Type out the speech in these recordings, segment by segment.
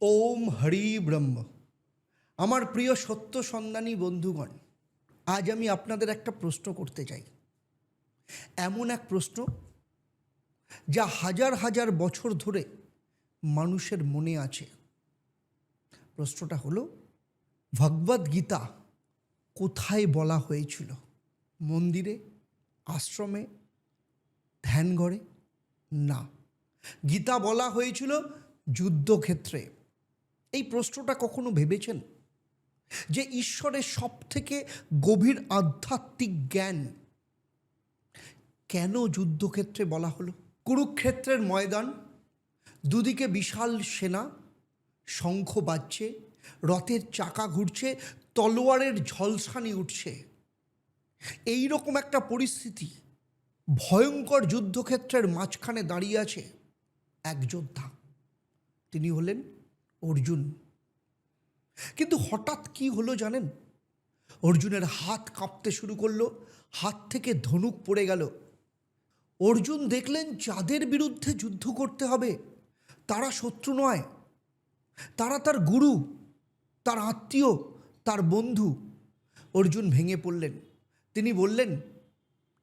ওম হরি ব্রহ্ম। আমার প্রিয় সত্য সন্ধানী বন্ধুগণ, আজ আমি আপনাদের একটা প্রশ্ন করতে চাই। এমন এক প্রশ্ন যা হাজার হাজার বছর ধরে মানুষের মনে আছে। প্রশ্নটা হলো, ভগবদ গীতা কোথায় বলা হয়েছিল? মন্দিরে, আশ্রমে, ধ্যানঘরে? না, গীতা বলা হয়েছিল যুদ্ধক্ষেত্রে। এই প্রশ্নটা কখনো ভেবেছেন যে ঈশ্বরের সবথেকে গভীর আধ্যাত্মিক জ্ঞান কেন যুদ্ধক্ষেত্রে বলা হলো? কুরুক্ষেত্রের ময়দান, দুদিকে বিশাল সেনা, শঙ্খ বাজছে, রথের চাকা ঘুরছে, তলোয়ারের ঝলসানি উঠছে। এই রকম একটা পরিস্থিতি, ভয়ঙ্কর যুদ্ধক্ষেত্রের মাঝখানে দাঁড়িয়ে আছে এক যোদ্ধা। তিনি হলেন অর্জুন। কিন্তু হঠাৎ কি হলো জানেন? অর্জুনের হাত কাঁপতে শুরু করলো, হাত থেকে ধনুক পড়ে গেল। অর্জুন দেখলেন যাদের বিরুদ্ধে যুদ্ধ করতে হবে তারা শত্রু নয়, তারা তার গুরু, তার আত্মীয়, তার বন্ধু। অর্জুন ভেঙে পড়লেন। তিনি বললেন,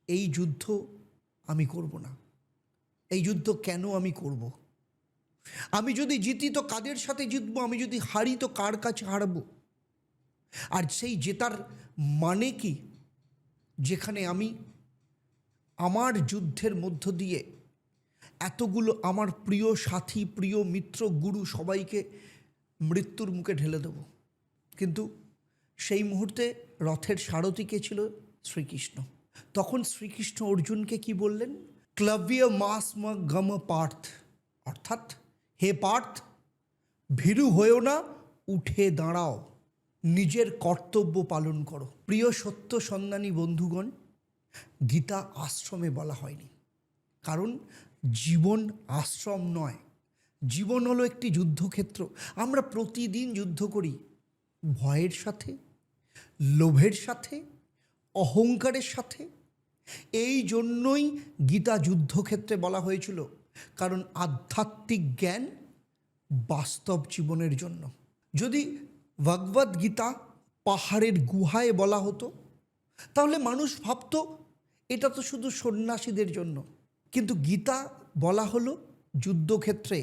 এই যুদ্ধ আমি করব না। এই যুদ্ধ কেন আমি করব? আমি যদি জিতি তো কাদের সাথে জিতবো? আমি যদি হারি তো কার কাছে হারবো? আর সেই জেতার মানে কি, যেখানে আমি আমার যুদ্ধের মধ্য দিয়ে এতগুলো আমার প্রিয় সাথী, প্রিয় মিত্র, গুরু সবাইকে মৃত্যুর মুখে ঢেলে দেব? কিন্তু সেই মুহূর্তে রথের সারথি কে ছিল? শ্রীকৃষ্ণ। তখন শ্রীকৃষ্ণ অর্জুনকে কি বললেন? ক্লব্য মাস গম পার্থ, অর্থাৎ হে পার্থ, ভীরু হয়েও না, উঠে দাঁড়াও, নিজের কর্তব্য পালন করো। প্রিয় সত্য সন্ধানী বন্ধুগণ, গীতা আশ্রমে বলা হয়নি, কারণ জীবন আশ্রম নয়। জীবন হলো একটি যুদ্ধক্ষেত্র। আমরা প্রতিদিন যুদ্ধ করি ভয়ের সাথে, লোভের সাথে, অহংকারের সাথে। এই জন্যই গীতা যুদ্ধক্ষেত্রে বলা হয়েছিল, কারণ আধ্যাত্মিক জ্ঞান বাস্তব জীবনের জন্য। যদি ভগবদ গীতা পাহাড়ের গুহায় বলা হতো তাহলে মানুষ ভাবতো এটা তো শুধু সন্ন্যাসীদের জন্য। কিন্তু গীতা বলা হলো যুদ্ধক্ষেত্রে,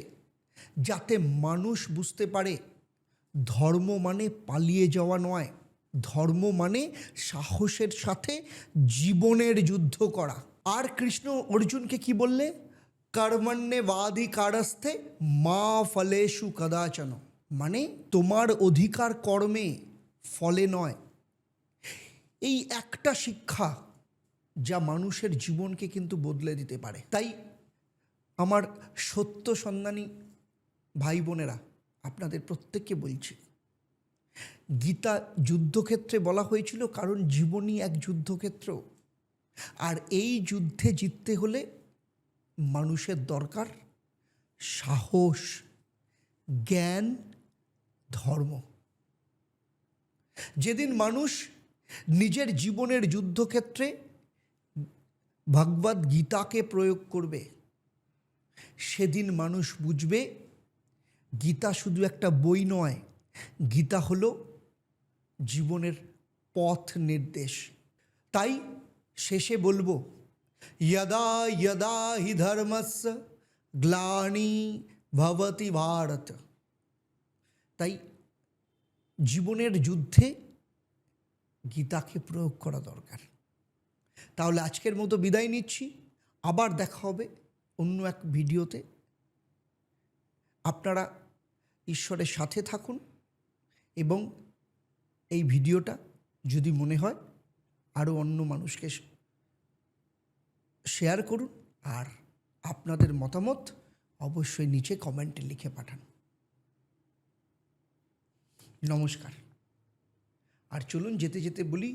যাতে মানুষ বুঝতে পারে ধর্ম মানে পালিয়ে যাওয়া নয়, ধর্ম মানে সাহসের সাথে জীবনের যুদ্ধ করা। আর কৃষ্ণ অর্জুনকে কি বললে? কর্মণ্যেবাধিকারস্থে মা ফলেষু কদাচন, মানে তোমার অধিকার কর্মে, ফলে নয়। এই একটা শিক্ষা যা মানুষের জীবনকে কিন্তু বদলে দিতে পারে। তাই আমার সত্য সন্ধানী ভাই বোনেরা, আপনাদের প্রত্যেককে বলছি, গীতা যুদ্ধক্ষেত্রে বলা হয়েছিল কারণ জীবনই এক যুদ্ধক্ষেত্র। আর এই যুদ্ধে জিততে হলে মানুষের দরকার সাহস, জ্ঞান, ধর্ম। যেদিন মানুষ নিজের জীবনের যুদ্ধক্ষেত্রে ভগবদ গীতাকে প্রয়োগ করবে, সেদিন মানুষ বুঝবে গীতা শুধু একটা বই নয়, গীতা হলো জীবনের পথ নির্দেশ। তাই শেষে বলবো, যদা যদা হি ধর্মস্য গ্লানি ভবতি ভারত। তাই জীবনের যুদ্ধে গীতাকে প্রয়োগ করা দরকার। তাহলে আজকের মতো বিদায় নিচ্ছি, আবার দেখা হবে অন্য এক ভিডিওতে। আপনারা ঈশ্বরের সাথে থাকুন এবং এই ভিডিওটা যদি মনে হয় আরও অন্য মানুষকে শেয়ার করুন, আর আপনাদের মতামত অবশ্যই নিচে কমেন্টে লিখে পাঠান। নমস্কার। আর চলুন যেতে যেতে বলি,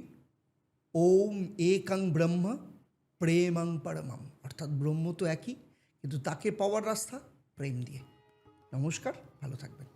ওম একং ব্রহ্ম প্রেমং পরমম, অর্থাৎ ব্রহ্ম তো একই, কিন্তু তাকে পাওয়ার রাস্তা প্রেম দিয়ে। নমস্কার, ভালো থাকবেন।